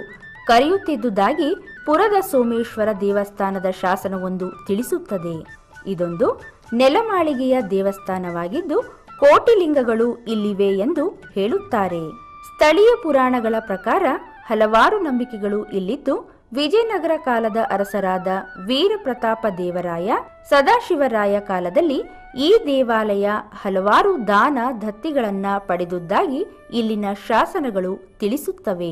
ಕರೆಯುತ್ತಿದ್ದುದಾಗಿ ಪುರದ ಸೋಮೇಶ್ವರ ದೇವಸ್ಥಾನದ ಶಾಸನವೊಂದು ತಿಳಿಸುತ್ತದೆ. ಇದೊಂದು ನೆಲಮಾಳಿಗೆಯ ದೇವಸ್ಥಾನವಾಗಿದ್ದು ಕೋಟಿಲಿಂಗಗಳು ಇಲ್ಲಿವೆ ಎಂದು ಹೇಳುತ್ತಾರೆ. ಸ್ಥಳೀಯ ಪುರಾಣಗಳ ಪ್ರಕಾರ ಹಲವಾರು ನಂಬಿಕೆಗಳು ಇಲ್ಲಿದ್ದು, ವಿಜಯನಗರ ಕಾಲದ ಅರಸರಾದ ವೀರಪ್ರತಾಪ ದೇವರಾಯ, ಸದಾಶಿವರಾಯ ಕಾಲದಲ್ಲಿ ಈ ದೇವಾಲಯ ಹಲವಾರು ದಾನ ದತ್ತಿಗಳನ್ನ ಪಡೆದುದಾಗಿ ಇಲ್ಲಿನ ಶಾಸನಗಳು ತಿಳಿಸುತ್ತವೆ.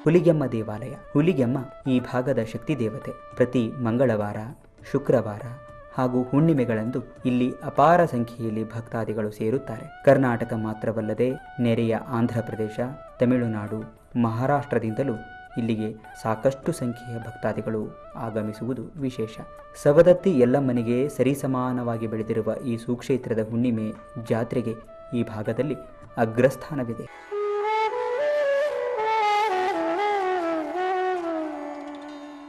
ಹುಲಿಗೆಮ್ಮ ದೇವಾಲಯ. ಹುಲಿಗೆಮ್ಮ ಈ ಭಾಗದ ಶಕ್ತಿ ದೇವತೆ. ಪ್ರತಿ ಮಂಗಳವಾರ, ಶುಕ್ರವಾರ ಹಾಗೂ ಹುಣ್ಣಿಮೆಗಳಂದು ಇಲ್ಲಿ ಅಪಾರ ಸಂಖ್ಯೆಯಲ್ಲಿ ಭಕ್ತಾದಿಗಳು ಸೇರುತ್ತಾರೆ. ಕರ್ನಾಟಕ ಮಾತ್ರವಲ್ಲದೆ ನೆರೆಯ ಆಂಧ್ರಪ್ರದೇಶ, ತಮಿಳುನಾಡು, ಮಹಾರಾಷ್ಟ್ರದಿಂದಲೂ ಇಲ್ಲಿಗೆ ಸಾಕಷ್ಟು ಸಂಖ್ಯೆಯ ಭಕ್ತಾದಿಗಳು ಆಗಮಿಸುವುದು ವಿಶೇಷ. ಸವದತ್ತಿ ಯಲ್ಲಮ್ಮನಿಗೆ ಸರಿಸಮಾನವಾಗಿ ಬೆಳೆದಿರುವ ಈ ಸುಕ್ಷೇತ್ರದ ಹುಣ್ಣಿಮೆ ಜಾತ್ರೆಗೆ ಈ ಭಾಗದಲ್ಲಿ ಅಗ್ರಸ್ಥಾನವಿದೆ.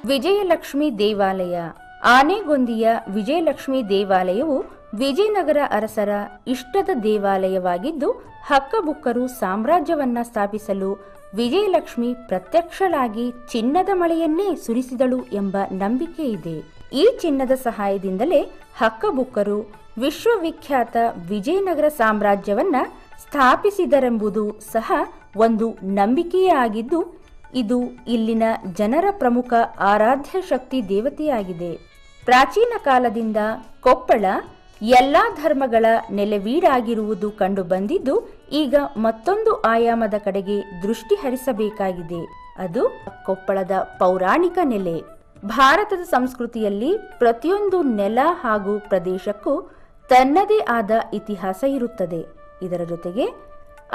ವಿಜಯಲಕ್ಷ್ಮಿ ದೇವಾಲಯ. ಆನೆಗೊಂದಿಯ ವಿಜಯಲಕ್ಷ್ಮಿ ದೇವಾಲಯವು ವಿಜಯನಗರ ಅರಸರ ಇಷ್ಟದ ದೇವಾಲಯವಾಗಿದ್ದು, ಹಕ್ಕಬುಕ್ಕರು ಸಾಮ್ರಾಜ್ಯವನ್ನ ಸ್ಥಾಪಿಸಲು ವಿಜಯಲಕ್ಷ್ಮಿ ಪ್ರತ್ಯಕ್ಷಳಾಗಿ ಚಿನ್ನದ ಮಳೆಯನ್ನೇ ಸುರಿಸಿದಳು ಎಂಬ ನಂಬಿಕೆ ಇದೆ. ಈ ಚಿನ್ನದ ಸಹಾಯದಿಂದಲೇ ಹಕ್ಕಬುಕ್ಕರು ವಿಶ್ವವಿಖ್ಯಾತ ವಿಜಯನಗರ ಸಾಮ್ರಾಜ್ಯವನ್ನ ಸ್ಥಾಪಿಸಿದರೆಂಬುದು ಸಹ ಒಂದು ನಂಬಿಕೆಯೇ ಆಗಿದ್ದು, ಇದು ಇಲ್ಲಿನ ಜನರ ಪ್ರಮುಖ ಆರಾಧ್ಯ ಶಕ್ತಿ ದೇವತೆಯಾಗಿದೆ. ಪ್ರಾಚೀನ ಕಾಲದಿಂದ ಕೊಪ್ಪಳ ಎಲ್ಲಾ ಧರ್ಮಗಳ ನೆಲೆವೀಡಾಗಿರುವುದು ಕಂಡು ಬಂದಿದ್ದು, ಈಗ ಮತ್ತೊಂದು ಆಯಾಮದ ಕಡೆಗೆ ದೃಷ್ಟಿ ಹರಿಸಬೇಕಾಗಿದೆ. ಅದು ಕೊಪ್ಪಳದ ಪೌರಾಣಿಕ ನೆಲೆ. ಭಾರತದ ಸಂಸ್ಕೃತಿಯಲ್ಲಿ ಪ್ರತಿಯೊಂದು ನೆಲ ಹಾಗೂ ಪ್ರದೇಶಕ್ಕೂ ತನ್ನದೇ ಆದ ಇತಿಹಾಸ ಇರುತ್ತದೆ. ಇದರ ಜೊತೆಗೆ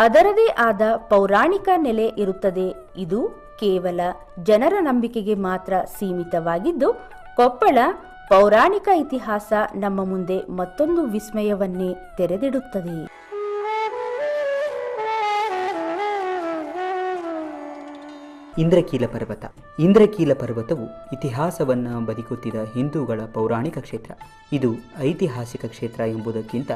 ಅದರದೇ ಆದ ಪೌರಾಣಿಕ ನೆಲೆ ಇರುತ್ತದೆ. ಇದು ಕೇವಲ ಜನರ ನಂಬಿಕೆಗೆ ಮಾತ್ರ ಸೀಮಿತವಾಗಿದ್ದು, ಕೊಪ್ಪಳ ಪೌರಾಣಿಕ ಇತಿಹಾಸ ನಮ್ಮ ಮುಂದೆ ಮತ್ತೊಂದು ವಿಸ್ಮಯವನ್ನೇ ತೆರೆದಿಡುತ್ತದೆ. ಇಂದ್ರಕೀಲ ಪರ್ವತ. ಇಂದ್ರಕೀಲ ಪರ್ವತವು ಇತಿಹಾಸವನ್ನು ಬದಿಗುತ್ತಿದ ಹಿಂದೂಗಳ ಪೌರಾಣಿಕ ಕ್ಷೇತ್ರ. ಇದು ಐತಿಹಾಸಿಕ ಕ್ಷೇತ್ರ ಎಂಬುದಕ್ಕಿಂತ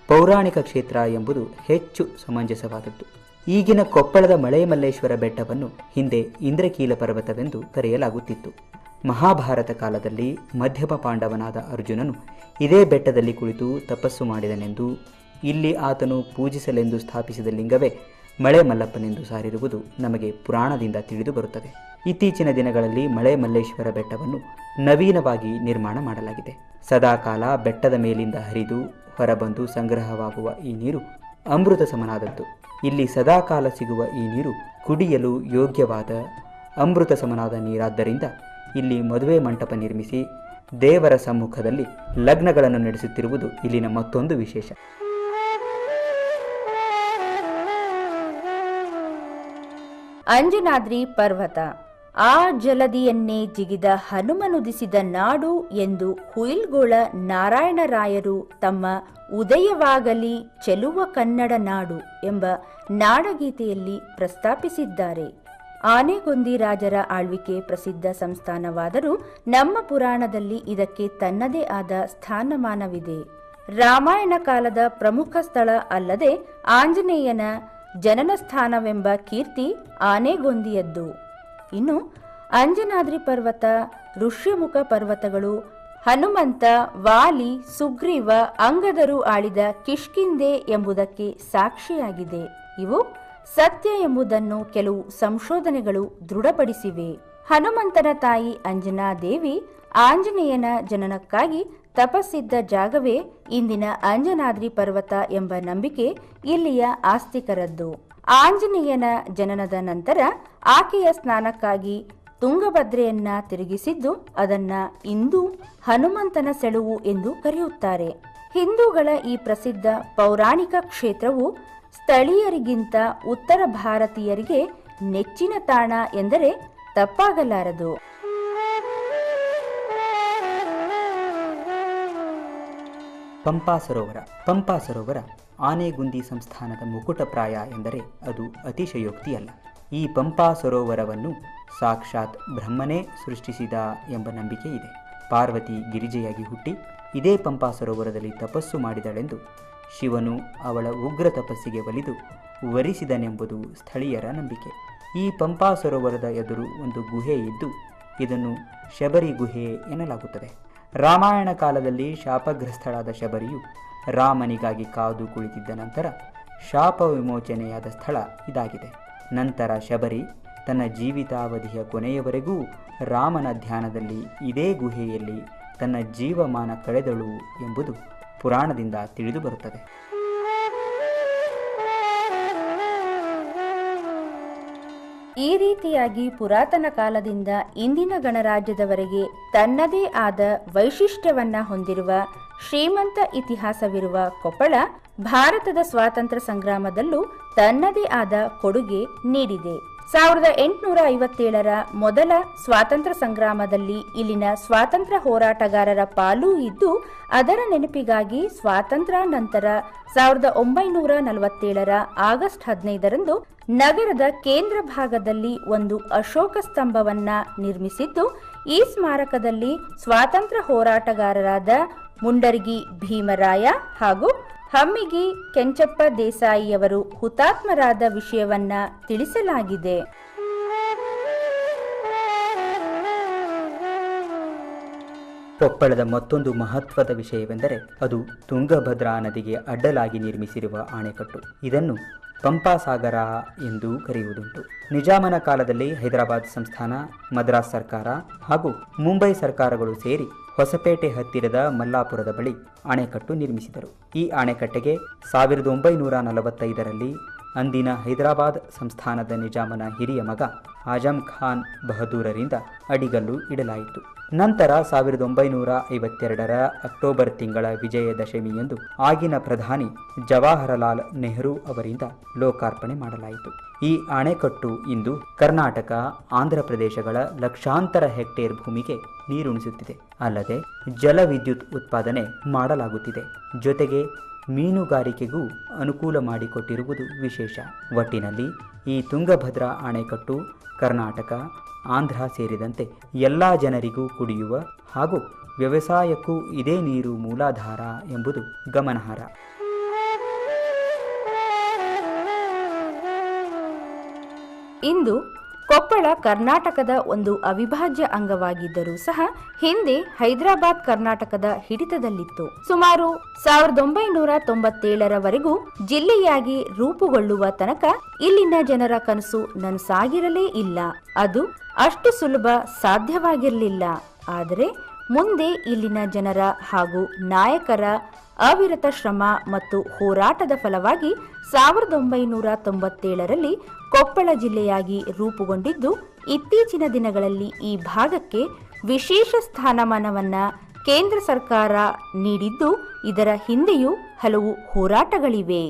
ಪೌರಾಣಿಕ ಕ್ಷೇತ್ರ ಎಂಬುದು ಹೆಚ್ಚು ಸಮಂಜಸವಾದದ್ದು. ಈಗಿನ ಕೊಪ್ಪಳದ ಮಳೆಮಲ್ಲೇಶ್ವರ ಬೆಟ್ಟವನ್ನು ಹಿಂದೆ ಇಂದ್ರಕೀಲ ಪರ್ವತವೆಂದು ಕರೆಯಲಾಗುತ್ತಿತ್ತು. ಮಹಾಭಾರತ ಕಾಲದಲ್ಲಿ ಮಧ್ಯಮ ಪಾಂಡವನಾದ ಅರ್ಜುನನು ಇದೇ ಬೆಟ್ಟದಲ್ಲಿ ಕುಳಿತು ತಪಸ್ಸು ಮಾಡಿದನೆಂದು, ಇಲ್ಲಿ ಆತನು ಪೂಜಿಸಲೆಂದು ಸ್ಥಾಪಿಸಿದ ಲಿಂಗವೇ ಮಳೆ ಮಲ್ಲಪ್ಪನೆಂದು ಸಾರಿರುವುದು ನಮಗೆ ಪುರಾಣದಿಂದ ತಿಳಿದು ಬರುತ್ತದೆ. ಇತ್ತೀಚಿನ ದಿನಗಳಲ್ಲಿ ಮಳೆ ಮಲ್ಲೇಶ್ವರ ಬೆಟ್ಟವನ್ನು ನವೀನವಾಗಿ ನಿರ್ಮಾಣ ಮಾಡಲಾಗಿದೆ. ಸದಾಕಾಲ ಬೆಟ್ಟದ ಮೇಲಿಂದ ಹರಿದು ಹೊರಬಂದು ಸಂಗ್ರಹವಾಗುವ ಈ ನೀರು ಅಮೃತ ಸಮನಾದದ್ದು. ಇಲ್ಲಿ ಸದಾಕಾಲ ಸಿಗುವ ಈ ನೀರು ಕುಡಿಯಲು ಯೋಗ್ಯವಾದ ಅಮೃತ ಸಮನಾದ ನೀರಾದ್ದರಿಂದ ಇಲ್ಲಿ ಮದುವೆ ಮಂಟಪ ನಿರ್ಮಿಸಿ ದೇವರ ಸಮ್ಮುಖದಲ್ಲಿ ಲಗ್ನಗಳನ್ನು ನಡೆಸುತ್ತಿರುವುದು ಇಲ್ಲಿನ ಮತ್ತೊಂದು ವಿಶೇಷ. ಅಂಜನಾದ್ರಿ ಪರ್ವತ. ಆ ಜಲದಿಯನ್ನೇ ಜಿಗಿದ ಹನುಮನುದಿಸಿದ ನಾಡು ಎಂದು ಹುಯಿಲ್ಗೋಳ ನಾರಾಯಣರಾಯರು ತಮ್ಮ ಉದಯವಾಗಲಿ ಚೆಲುವ ಕನ್ನಡ ನಾಡು ಎಂಬ ನಾಡಗೀತೆಯಲ್ಲಿ ಪ್ರಸ್ತಾಪಿಸಿದ್ದಾರೆ. ಆನೆಗೊಂದಿ ರಾಜರ ಆಳ್ವಿಕೆ ಪ್ರಸಿದ್ಧ ಸಂಸ್ಥಾನವಾದರೂ ನಮ್ಮ ಪುರಾಣದಲ್ಲಿ ಇದಕ್ಕೆ ತನ್ನದೇ ಆದ ಸ್ಥಾನಮಾನವಿದೆ. ರಾಮಾಯಣ ಕಾಲದ ಪ್ರಮುಖ ಸ್ಥಳ ಅಲ್ಲದೆ ಆಂಜನೇಯನ ಜನನ ಸ್ಥಾನವೆಂಬ ಕೀರ್ತಿ ಆನೆಗೊಂದಿಯದ್ದು. ಇನ್ನು ಅಂಜನಾದ್ರಿ ಪರ್ವತ, ಋಷ್ಯಮುಖ ಪರ್ವತಗಳು ಹನುಮಂತ, ವಾಲಿ, ಸುಗ್ರೀವ, ಅಂಗದರು ಆಳಿದ ಕಿಷ್ಕಿಂಧೆ ಎಂಬುದಕ್ಕೆ ಸಾಕ್ಷಿಯಾಗಿದೆ. ಇವು ಸತ್ಯ ಎಂಬುದನ್ನು ಕೆಲವು ಸಂಶೋಧನೆಗಳು ದೃಢಪಡಿಸಿವೆ. ಹನುಮಂತನ ತಾಯಿ ಅಂಜನಾದೇವಿ ಆಂಜನೇಯನ ಜನನಕ್ಕಾಗಿ ತಪಸ್ಸಿದ್ದ ಜಾಗವೇ ಇಂದಿನ ಅಂಜನಾದ್ರಿ ಪರ್ವತ ಎಂಬ ನಂಬಿಕೆ ಇಲ್ಲಿಯ ಆಸ್ತಿಕರದ್ದು. ಆಂಜನೇಯನ ಜನನದ ನಂತರ ಆಕೆಯ ಸ್ನಾನಕ್ಕಾಗಿ ತುಂಗಭದ್ರೆಯನ್ನ ತಿರುಗಿಸಿದ್ದು ಅದನ್ನ ಇಂದು ಹನುಮಂತನ ಸೆಳುವು ಎಂದು ಕರೆಯುತ್ತಾರೆ. ಹಿಂದೂಗಳ ಈ ಪ್ರಸಿದ್ಧ ಪೌರಾಣಿಕ ಕ್ಷೇತ್ರವು ಸ್ಥಳೀಯರಿಗಿಂತ ಉತ್ತರ ಭಾರತೀಯರಿಗೆ ನೆಚ್ಚಿನ ತಾಣ ಎಂದರೆ ತಪ್ಪಾಗಲಾರದು. ಪಂಪಾ ಸರೋವರ. ಪಂಪಾ ಸರೋವರ ಆನೆಗುಂದಿ ಸಂಸ್ಥಾನದ ಮುಕುಟಪ್ರಾಯ ಎಂದರೆ ಅದು ಅತಿಶಯೋಕ್ತಿಯಲ್ಲ. ಈ ಪಂಪಾ ಸರೋವರವನ್ನು ಸಾಕ್ಷಾತ್ ಬ್ರಹ್ಮನೇ ಸೃಷ್ಟಿಸಿದ ಎಂಬ ನಂಬಿಕೆ ಇದೆ. ಪಾರ್ವತಿ ಗಿರಿಜೆಯಾಗಿ ಹುಟ್ಟಿ ಇದೇ ಪಂಪಾ ಸರೋವರದಲ್ಲಿ ತಪಸ್ಸು ಮಾಡಿದಳೆಂದು ಶಿವನು ಅವಳ ಉಗ್ರ ತಪಸ್ಸಿಗೆ ಒಲಿದು ವರಿಸಿದನೆಂಬುದು ಸ್ಥಳೀಯರ ನಂಬಿಕೆ. ಈ ಪಂಪಾ ಸರೋವರದ ಎದುರು ಒಂದು ಗುಹೆ ಇದ್ದು ಇದನ್ನು ಶಬರಿ ಗುಹೆ ಎನ್ನಲಾಗುತ್ತದೆ. ರಾಮಾಯಣ ಕಾಲದಲ್ಲಿ ಶಾಪಗ್ರಸ್ತಳಾದ ಶಬರಿಯು ರಾಮನಿಗಾಗಿ ಕಾದು ಕುಳಿತಿದ್ದ ನಂತರ ಶಾಪ ವಿಮೋಚನೆಯಾದ ಸ್ಥಳ ಇದಾಗಿದೆ. ನಂತರ ಶಬರಿ ತನ್ನ ಜೀವಿತಾವಧಿಯ ಕೊನೆಯವರೆಗೂ ರಾಮನ ಧ್ಯಾನದಲ್ಲಿ ಇದೇ ಗುಹೆಯಲ್ಲಿ ತನ್ನ ಜೀವಮಾನ ಕಳೆದಳು ಎಂಬುದು ಪುರಾಣದಿಂದ ತಿಳಿದು ಬರುತ್ತದೆ. ಈ ರೀತಿಯಾಗಿ ಪುರಾತನ ಕಾಲದಿಂದ ಇಂದಿನ ಗಣರಾಜ್ಯದವರೆಗೆ ತನ್ನದೇ ಆದ ವೈಶಿಷ್ಟ್ಯವನ್ನ ಹೊಂದಿರುವ ಶ್ರೀಮಂತ ಇತಿಹಾಸವಿರುವ ಕೊಪ್ಪಳ ಭಾರತದ ಸ್ವಾತಂತ್ರ್ಯ ಸಂಗ್ರಾಮದಲ್ಲೂ ತನ್ನದೇ ಆದ ಕೊಡುಗೆ ನೀಡಿದೆ. 1857ರ ಮೊದಲ ಸ್ವಾತಂತ್ರ್ಯ ಸಂಗ್ರಾಮದಲ್ಲಿ ಇಲ್ಲಿನ ಸ್ವಾತಂತ್ರ್ಯ ಹೋರಾಟಗಾರರ ಪಾಲೂ ಇದ್ದು, ಅದರ ನೆನಪಿಗಾಗಿ ಸ್ವಾತಂತ್ರ್ಯ ನಂತರ 1947ರ ಆಗಸ್ಟ್ 15ರಂದು ನಗರದ ಕೇಂದ್ರ ಭಾಗದಲ್ಲಿ ಒಂದು ಅಶೋಕ ಸ್ತಂಭವನ್ನ ನಿರ್ಮಿಸಿದ್ದು, ಈ ಸ್ಮಾರಕದಲ್ಲಿ ಸ್ವಾತಂತ್ರ್ಯ ಹೋರಾಟಗಾರರಾದ ಮುಂಡರ್ಗಿ ಭೀಮರಾಯ ಹಾಗೂ ಹಮ್ಮಿಗಿ ಕೆಂಚಪ್ಪ ದೇಸಾಯಿಯವರು ಹುತಾತ್ಮರಾದ ವಿಷಯವನ್ನ ತಿಳಿಸಲಾಗಿದೆ. ಕೊಪ್ಪಳದ ಮತ್ತೊಂದು ಮಹತ್ವದ ವಿಷಯವೆಂದರೆ ಅದು ತುಂಗಭದ್ರಾ ನದಿಗೆ ಅಡ್ಡಲಾಗಿ ನಿರ್ಮಿಸಿರುವ ಅಣೆಕಟ್ಟು. ಇದನ್ನು ಪಂಪಾಸಾಗರ ಎಂದು ಕರೆಯುವುದುಂಟು. ನಿಜಾಮನ ಕಾಲದಲ್ಲಿ ಹೈದರಾಬಾದ್ ಸಂಸ್ಥಾನ, ಮದ್ರಾಸ್ ಸರ್ಕಾರ ಹಾಗೂ ಮುಂಬೈ ಸರ್ಕಾರಗಳು ಸೇರಿ ಹೊಸಪೇಟೆ ಹತ್ತಿರದ ಮಲ್ಲಾಪುರದ ಬಳಿ ಅಣೆಕಟ್ಟು ನಿರ್ಮಿಸಿದರು. ಈ ಅಣೆಕಟ್ಟೆಗೆ 1945ರಲ್ಲಿ ಅಂದಿನ ಹೈದರಾಬಾದ್ ಸಂಸ್ಥಾನದ ನಿಜಾಮನ ಹಿರಿಯ ಮಗ ಆಜಂ ಖಾನ್ ಬಹದ್ದೂರರಿಂದ ಅಡಿಗಲ್ಲು ಇಡಲಾಯಿತು. ನಂತರ 1952ರ ಅಕ್ಟೋಬರ್ ತಿಂಗಳ ವಿಜಯದಶಮಿಯಂದು ಆಗಿನ ಪ್ರಧಾನಿ ಜವಾಹರಲಾಲ್ ನೆಹರು ಅವರಿಂದ ಲೋಕಾರ್ಪಣೆ ಮಾಡಲಾಯಿತು. ಈ ಅಣೆಕಟ್ಟು ಇಂದು ಕರ್ನಾಟಕ, ಆಂಧ್ರ ಪ್ರದೇಶಗಳ ಲಕ್ಷಾಂತರ ಹೆಕ್ಟೇರ್ ಭೂಮಿಗೆ ನೀರುಣಿಸುತ್ತಿದೆ. ಅಲ್ಲದೆ ಜಲವಿದ್ಯುತ್ ಉತ್ಪಾದನೆ ಮಾಡಲಾಗುತ್ತಿದೆ. ಜೊತೆಗೆ ಮೀನುಗಾರಿಕೆಗೂ ಅನುಕೂಲ ಮಾಡಿಕೊಟ್ಟಿರುವುದು ವಿಶೇಷ. ಒಟ್ಟಿನಲ್ಲಿ ಈ ತುಂಗಭದ್ರಾ ಅಣೆಕಟ್ಟು ಕರ್ನಾಟಕ, ಆಂಧ್ರ ಸೇರಿದಂತೆ ಎಲ್ಲ ಜನರಿಗೂ ಕುಡಿಯುವ ಹಾಗೂ ವ್ಯವಸಾಯಕ್ಕೂ ಇದೇ ನೀರು ಮೂಲಾಧಾರ ಎಂಬುದು ಗಮನಾರ್ಹ. ಇಂದು ಕೊಪ್ಪಳ ಕರ್ನಾಟಕದ ಒಂದು ಅವಿಭಾಜ್ಯ ಅಂಗವಾಗಿದ್ದರೂ ಸಹ ಹಿಂದೆ ಹೈದರಾಬಾದ್ ಕರ್ನಾಟಕದ ಹಿಡಿತದಲ್ಲಿತ್ತು. ಸುಮಾರು 1997ರವರೆಗೂ ಜಿಲ್ಲೆಯಾಗಿ ರೂಪುಗೊಳ್ಳುವ ತನಕ ಇಲ್ಲಿನ ಜನರ ಕನಸು ನನಸಾಗಿರಲೇ ಇಲ್ಲ. ಅದು ಅಷ್ಟು ಸುಲಭ ಸಾಧ್ಯವಾಗಿರಲಿಲ್ಲ. ಆದರೆ ಮುಂದೆ ಇಲ್ಲಿನ ಜನರ ಹಾಗೂ ನಾಯಕರ ಅವಿರತ ಶ್ರಮ ಮತ್ತು ಹೋರಾಟದ ಫಲವಾಗಿ 1997ರಲ್ಲಿ ಕೊಪ್ಪಳ ಜಿಲ್ಲೆಯಾಗಿ ರೂಪುಗೊಂಡಿದ್ದು, ಇತ್ತೀಚಿನ ದಿನಗಳಲ್ಲಿ ಈ ಭಾಗಕ್ಕೆ ವಿಶೇಷ ಸ್ಥಾನಮಾನವನ್ನ ಕೇಂದ್ರ ಸರ್ಕಾರ ನೀಡಿದ್ದು, ಇದರ ಹಿಂದೆಯೂ ಹಲವು ಹೋರಾಟಗಳಿವೆ.